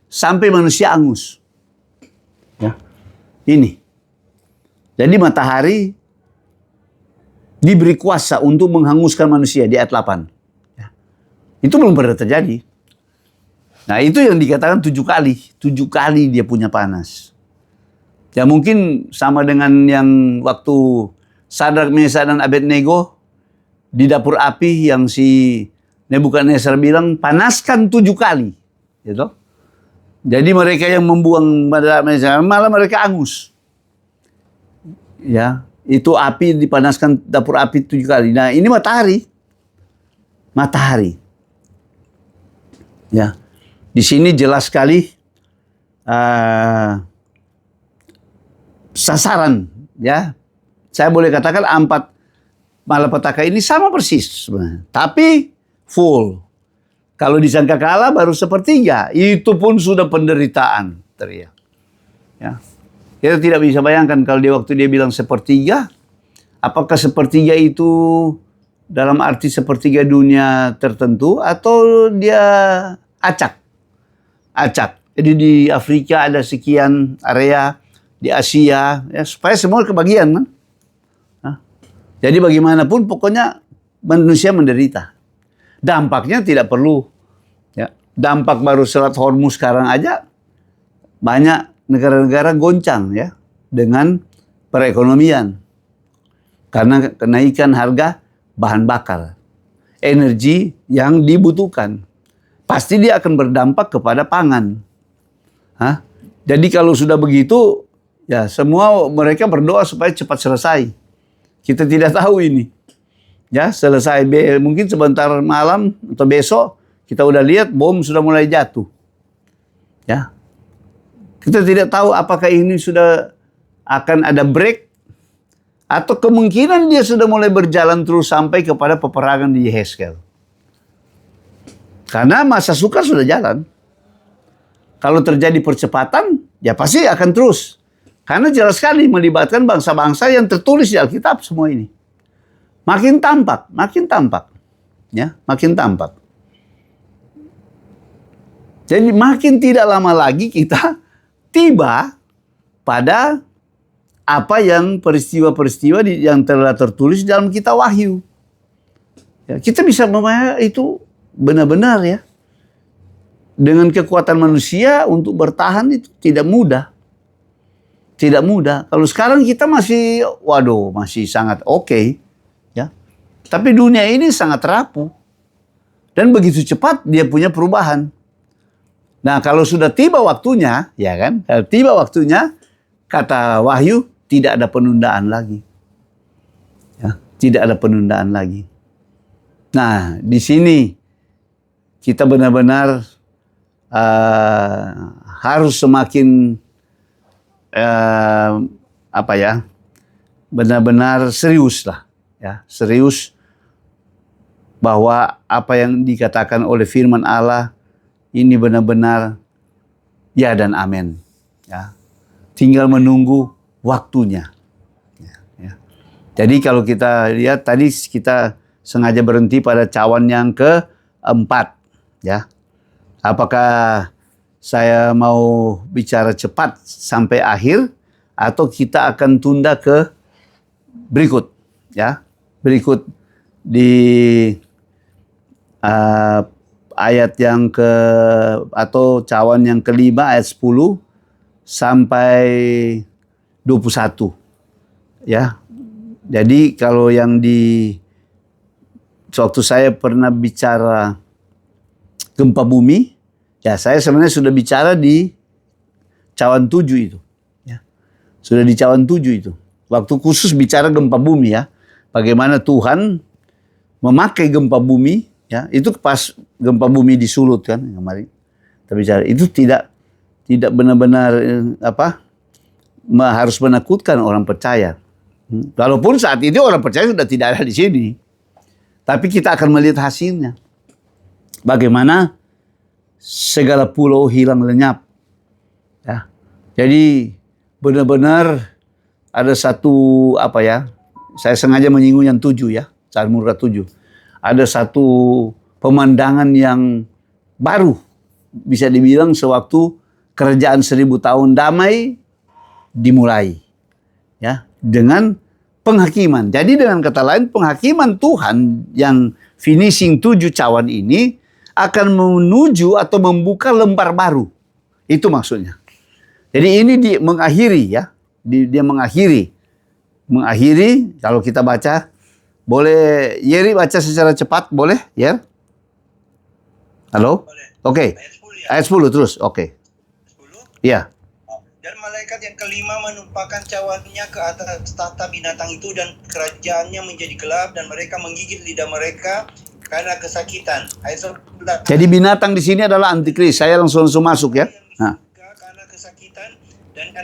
Sampai manusia angus. Ya. Ini. Jadi matahari diberi kuasa untuk menghanguskan manusia di ayat 8. Ya. Itu belum pernah terjadi. Nah, itu yang dikatakan 7 kali. 7 kali dia punya panas. Ya mungkin sama dengan yang waktu Sadrak, Mesak, dan Abednego di dapur api yang si Nebukadnezar bilang, panaskan 7 kali. Gitu. Jadi mereka yang membuang malah mereka angus. Ya, itu api dipanaskan dapur api 7 kali. Nah, ini matahari. Matahari. Ya. Di sini jelas sekali sasaran, ya. Saya boleh katakan 4 malapetaka ini sama persis sebenarnya. Tapi full. Kalau disangka kalah baru 1/3, itu pun sudah penderitaan, teriak. Ya. Kita tidak bisa bayangkan kalau waktu dia bilang 1/3, apakah 1/3 itu dalam arti 1/3 dunia tertentu atau dia acak. Acak. Jadi di Afrika ada sekian area, di Asia, ya, supaya semua kebagian kan. Nah, jadi bagaimanapun pokoknya manusia menderita. Dampaknya tidak perlu. Ya. Dampak baru Selat Hormuz sekarang aja banyak negara-negara goncang ya dengan perekonomian. Karena kenaikan harga bahan bakar. Energi yang dibutuhkan. Pasti dia akan berdampak kepada pangan. Hah? Jadi kalau sudah begitu, ya semua mereka berdoa supaya cepat selesai. Kita tidak tahu ini. Ya, selesai mungkin sebentar malam atau besok kita udah lihat bom sudah mulai jatuh. Ya. Kita tidak tahu apakah ini sudah akan ada break atau kemungkinan dia sudah mulai berjalan terus sampai kepada peperangan di Yehezkel. Karena masa sukar sudah jalan. Kalau terjadi percepatan, ya pasti akan terus. Karena jelas sekali melibatkan bangsa-bangsa yang tertulis di Alkitab semua ini. Makin tampak. Ya, makin tampak. Jadi makin tidak lama lagi kita tiba pada apa yang peristiwa-peristiwa yang telah tertulis dalam kitab Wahyu. Ya, kita bisa memahami itu benar-benar ya. Dengan kekuatan manusia untuk bertahan itu tidak mudah. Tidak mudah. Kalau sekarang kita masih sangat oke. Ya. Tapi dunia ini sangat rapuh. Dan begitu cepat dia punya perubahan. Nah, kalau sudah tiba waktunya, ya kan? Kalau tiba waktunya, kata Wahyu, tidak ada penundaan lagi. Ya, tidak ada penundaan lagi. Nah, di sini kita benar-benar harus semakin benar-benar serius lah, ya, serius bahwa apa yang dikatakan oleh firman Allah ini benar-benar ya dan amin, ya. Tinggal menunggu waktunya. Ya. Jadi kalau kita lihat tadi kita sengaja berhenti pada cawan yang keempat, ya. Apakah saya mau bicara cepat sampai akhir atau kita akan tunda ke berikut, ya. Berikut di ayat yang atau cawan yang kelima ayat 10 sampai 21. Ya. Jadi kalau yang waktu saya pernah bicara gempa bumi, ya saya sebenarnya sudah bicara di cawan 7 itu. Ya. Sudah di cawan 7 itu. Waktu khusus bicara gempa bumi ya. Bagaimana Tuhan memakai gempa bumi, ya. Itu pas gempa bumi di Sulut kan kemarin. Kita bicara itu tidak benar-benar harus menakutkan orang percaya. Walaupun saat itu orang percaya sudah tidak ada di sini. Tapi kita akan melihat hasilnya. Bagaimana segala pulau hilang lenyap. Ya. Jadi benar-benar ada satu saya sengaja menyinggung yang 7 ya, Al-Murad 7. Ada satu pemandangan yang baru, bisa dibilang sewaktu kerajaan 1000 tahun damai dimulai. Ya, dengan penghakiman. Jadi dengan kata lain penghakiman Tuhan yang finishing 7 cawan ini akan menuju atau membuka lembar baru. Itu maksudnya. Jadi ini mengakhiri ya. Dia mengakhiri. Mengakhiri kalau kita baca. Boleh Yeri baca secara cepat? Boleh? Ya? Halo? Oke. Ayat 10 terus. Oke. 10? Iya. Dan malaikat yang kelima menumpahkan cawannya ke atas tahta binatang itu dan kerajaannya menjadi gelap dan mereka menggigit lidah mereka karena kesakitan. Ayat 11. Jadi binatang di sini adalah antikris. Saya langsung masuk ya. Nah. Karena kesakitan dan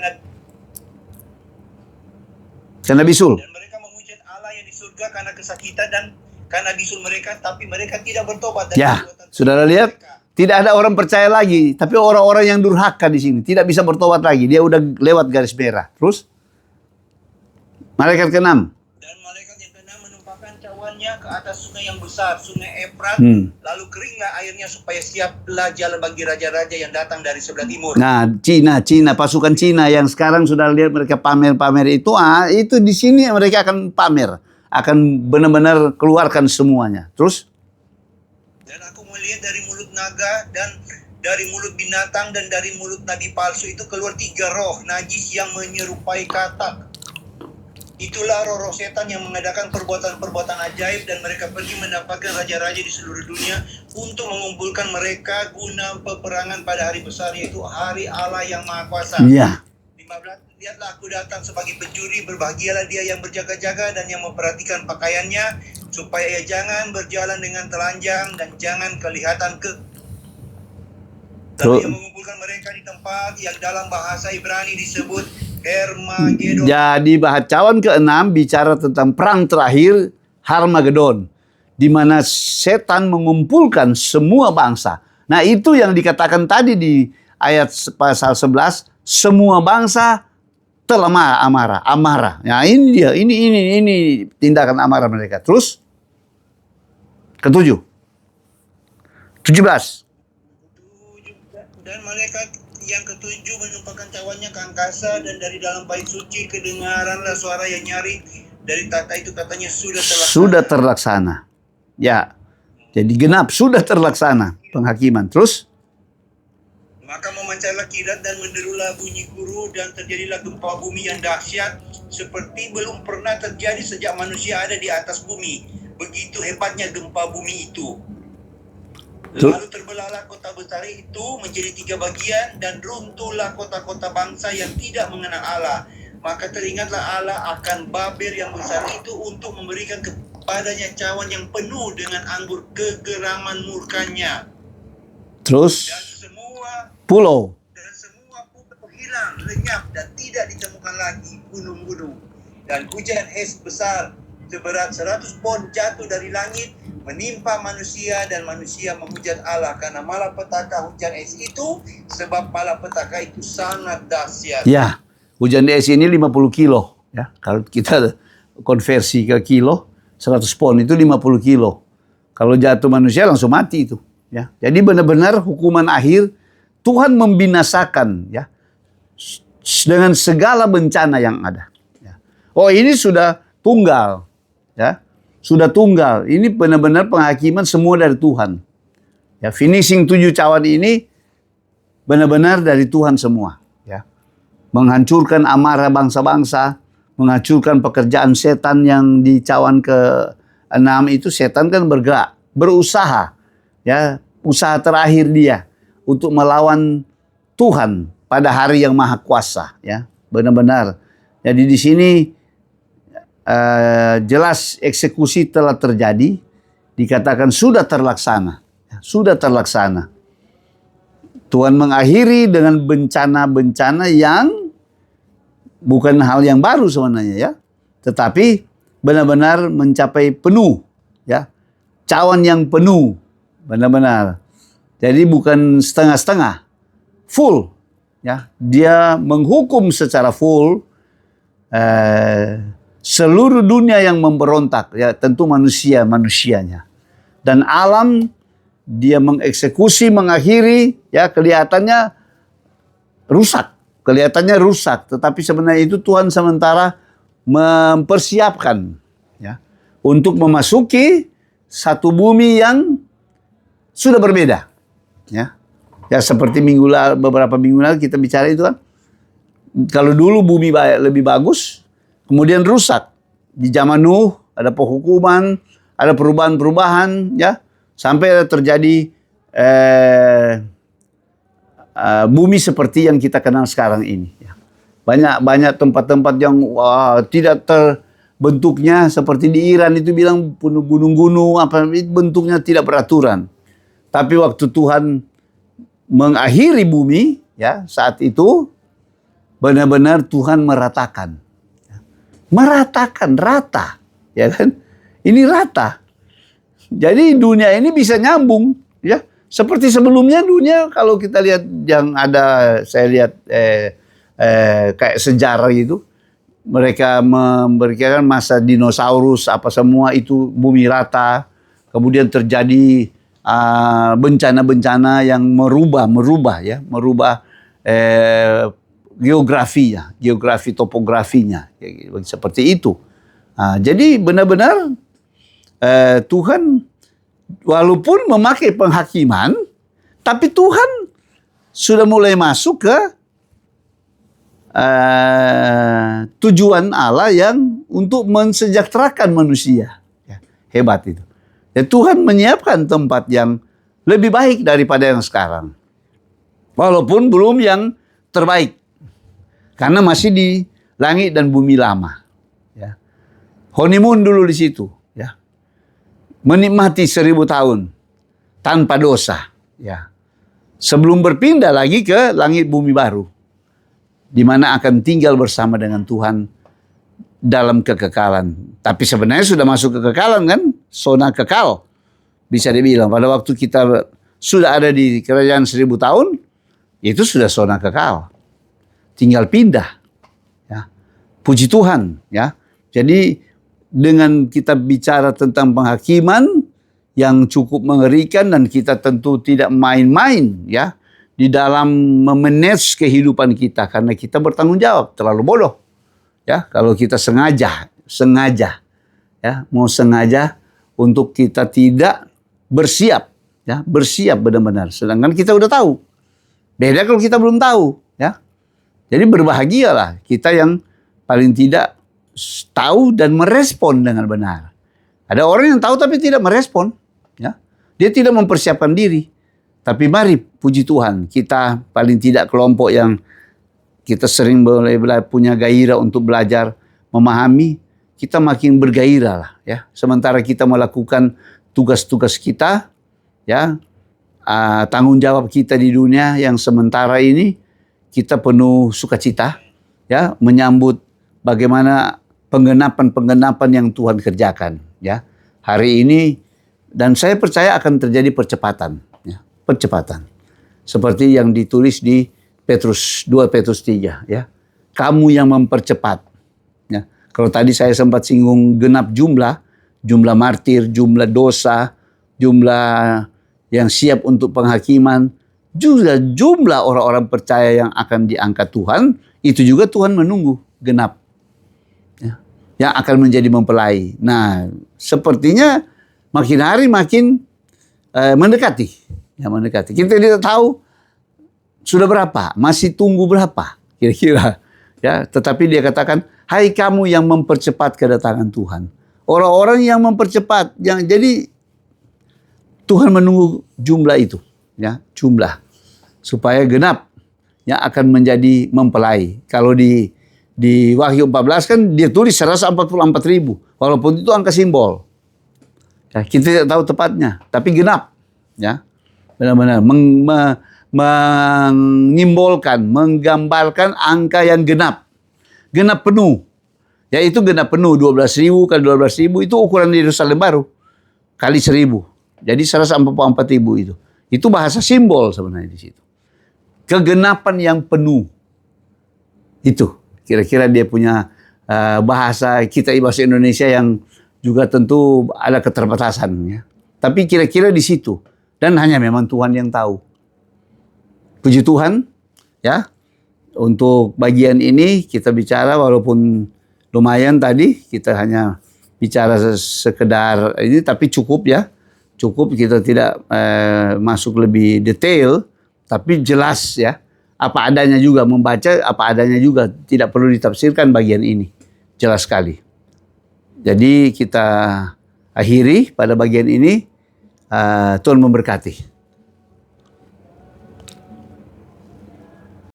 karena bisul. Dan mereka memuji Allah yang di surga karena kesakitan dan karena bisul mereka, tapi mereka tidak bertobat dari Ya, perbuatan saudara lihat, mereka. tidak ada orang percaya lagi, tapi orang-orang yang durhaka di sini tidak bisa bertobat lagi. Dia udah lewat garis merah. Terus malaikat ke-6. Dan malaikat yang ke-6 menumpahkan cawannya ke atas sungai yang besar, sungai Efrat, lalu keringlah airnya supaya siaplah jalan bagi raja-raja yang datang dari sebelah timur. Nah, Cina, pasukan Cina yang sekarang sudah lihat mereka pamer-pamer itu di sini mereka akan pamer, akan benar-benar keluarkan semuanya. Terus? Dan aku melihat dari mulut naga dan dari mulut binatang dan dari mulut nabi palsu itu keluar 3 roh najis yang menyerupai katak. Itulah roh-roh setan yang mengadakan perbuatan-perbuatan ajaib dan mereka pergi mendapatkan raja-raja di seluruh dunia untuk mengumpulkan mereka guna peperangan pada hari besar, yaitu hari Allah yang Maha Kuasa. Ya. 15. Lihatlah aku datang sebagai pencuri, berbahagialah dia yang berjaga-jaga dan yang memperhatikan pakaiannya, supaya ia jangan berjalan dengan telanjang dan jangan kelihatan Lalu ia mengumpulkan mereka di tempat yang dalam bahasa Ibrani disebut Hermagedon. Jadi bacaan ke-6 bicara tentang perang terakhir Harmagedon, di mana setan mengumpulkan semua bangsa. Nah, itu yang dikatakan tadi di ayat pasal 11, semua bangsa telah amarah. Nah, ini dia, ini tindakan amarah mereka. Terus ke-7. 17. Dan malaikat yang ketujuh menumpahkan cawannya ke angkasa, dan dari dalam bait suci kedengaranlah suara yang nyaring dari tahta itu, katanya sudah terlaksana. Ya, jadi genap, sudah terlaksana penghakiman. Terus maka memancarlah kilat dan menderulah bunyi guru, dan terjadilah gempa bumi yang dahsyat seperti belum pernah terjadi sejak manusia ada di atas bumi. Begitu hebatnya gempa bumi itu. Lalu terbelahlah kota besar itu menjadi 3 bagian, dan runtuhlah kota-kota bangsa yang tidak mengenal Allah. Maka teringatlah Allah akan Babel yang besar itu untuk memberikan kepadanya cawan yang penuh dengan anggur kegeraman murkanya. Terus Dan semua pulau hilang, lenyap, dan tidak ditemukan lagi gunung-gunung. Dan hujan es besar seberat 100 pon jatuh dari langit menimpa manusia, dan manusia menghujat Allah karena malapetaka hujan es itu, sebab malapetaka itu sangat dahsyat. Ya, hujan es ini 50 kilo. Ya, kalau kita konversi ke kilo, 100 pon itu 50 kilo. Kalau jatuh manusia langsung mati itu. Ya, jadi benar-benar hukuman akhir Tuhan membinasakan, ya, dengan segala bencana yang ada. Ya. Oh, ini sudah tunggal, ya. Sudah tunggal. Ini benar-benar penghakiman semua dari Tuhan. Ya, finishing 7 cawan ini benar-benar dari Tuhan semua. Ya, menghancurkan amarah bangsa-bangsa, menghancurkan pekerjaan setan yang di cawan ke-6 itu. Setan kan bergerak, berusaha, ya, usaha terakhir dia untuk melawan Tuhan pada hari yang Maha Kuasa. Ya, benar-benar. Jadi di sini jelas eksekusi telah terjadi, dikatakan sudah terlaksana. Sudah terlaksana. Tuhan mengakhiri dengan bencana-bencana yang bukan hal yang baru sebenarnya, ya, tetapi benar-benar mencapai penuh, ya, cawan yang penuh, benar-benar. Jadi bukan setengah-setengah, full, ya. Dia menghukum secara full seluruh dunia yang memberontak, ya, tentu manusianya. Dan alam dia mengeksekusi, mengakhiri, ya, kelihatannya rusak. Tetapi sebenarnya itu Tuhan sementara mempersiapkan, ya, untuk memasuki satu bumi yang sudah berbeda. Ya, ya, seperti beberapa minggu lalu kita bicara itu kan. Kalau dulu bumi lebih bagus, kemudian rusak. Di zaman Nuh ada penghukuman, ada perubahan-perubahan, ya, sampai terjadi bumi seperti yang kita kenal sekarang ini. Ya. Banyak tempat-tempat yang tidak terbentuknya, seperti di Iran itu bilang gunung-gunung, bentuknya tidak beraturan. Tapi waktu Tuhan mengakhiri bumi, ya, saat itu benar-benar Tuhan meratakan. Rata, ya kan? Ini rata. Jadi dunia ini bisa nyambung, ya. Seperti sebelumnya dunia, kalau kita lihat yang ada, saya lihat kayak sejarah itu, mereka memberikan masa dinosaurus apa semua itu bumi rata, kemudian terjadi bencana-bencana yang merubah geografi topografinya, seperti itu. Jadi benar-benar Tuhan walaupun memakai penghakiman, tapi Tuhan sudah mulai masuk ke tujuan Allah yang untuk mensejahterakan manusia. Ya, hebat itu. Ya, Tuhan menyiapkan tempat yang lebih baik daripada yang sekarang. Walaupun belum yang terbaik. Karena masih di langit dan bumi lama. Ya. Honeymoon dulu di situ. Ya. Menikmati 1000 tahun tanpa dosa. Ya. Sebelum berpindah lagi ke langit bumi baru. Di mana akan tinggal bersama dengan Tuhan dalam kekekalan. Tapi sebenarnya sudah masuk kekekalan kan? Zona kekal. Bisa dibilang pada waktu kita sudah ada di kerajaan 1000 tahun, itu sudah zona kekal. Tinggal pindah. Ya. Puji Tuhan. Ya. Jadi dengan kita bicara tentang penghakiman yang cukup mengerikan, dan kita tentu tidak main-main ya di dalam memanage kehidupan kita, karena kita bertanggung jawab. Terlalu bodoh ya kalau kita sengaja ya mau sengaja untuk kita tidak bersiap benar-benar, sedangkan kita udah tahu. Beda kalau kita belum tahu ya. Jadi berbahagialah kita yang paling tidak tahu dan merespon dengan benar. Ada orang yang tahu tapi tidak merespon ya. Dia tidak mempersiapkan diri. Tapi mari puji Tuhan, kita paling tidak kelompok yang kita sering punya gairah untuk belajar, memahami, kita makin bergairah lah ya. Sementara kita melakukan tugas-tugas kita ya, tanggung jawab kita di dunia yang sementara ini, kita penuh sukacita ya, menyambut bagaimana penggenapan-penggenapan yang Tuhan kerjakan ya hari ini, dan saya percaya akan terjadi percepatan. Percepatan. Seperti yang ditulis di 2 Petrus 3 ya. Kamu yang mempercepat. Ya. Kalau tadi saya sempat singgung genap jumlah martir, jumlah dosa, jumlah yang siap untuk penghakiman, juga jumlah orang-orang percaya yang akan diangkat Tuhan, itu juga Tuhan menunggu genap. Ya. Yang akan menjadi mempelai. Nah, sepertinya makin hari makin mendekati. Ya, mendekati. Kita tidak tahu sudah berapa, masih tunggu berapa kira-kira. Ya, tetapi dia katakan, hai kamu yang mempercepat kedatangan Tuhan. Orang-orang yang mempercepat, yang jadi Tuhan menunggu jumlah itu, ya, jumlah supaya genap yang akan menjadi mempelai. Kalau di Wahyu 14 kan dia tulis 144.000, walaupun itu angka simbol. Ya, kita tidak tahu tepatnya, tapi genap, ya. Benar-benar menyimbolkan, menggambarkan angka yang genap. Genap penuh. Yaitu genap penuh 12.000 kali 12.000 itu ukuran Yerusalem baru. Kali 1.000. Jadi 144.000 itu. Itu bahasa simbol sebenarnya di situ. Kegenapan yang penuh. Itu. Kira-kira dia punya bahasa kita, bahasa Indonesia yang juga tentu ada keterbatasan. Ya. Tapi kira-kira di situ. Dan hanya memang Tuhan yang tahu. Puji Tuhan, ya. Untuk bagian ini kita bicara walaupun lumayan tadi, kita hanya bicara sekedar ini, tapi cukup ya. Cukup, kita tidak masuk lebih detail, tapi jelas ya. Apa adanya juga, membaca apa adanya juga. Tidak perlu ditafsirkan bagian ini. Jelas sekali. Jadi kita akhiri pada bagian ini. Tuhan memberkati.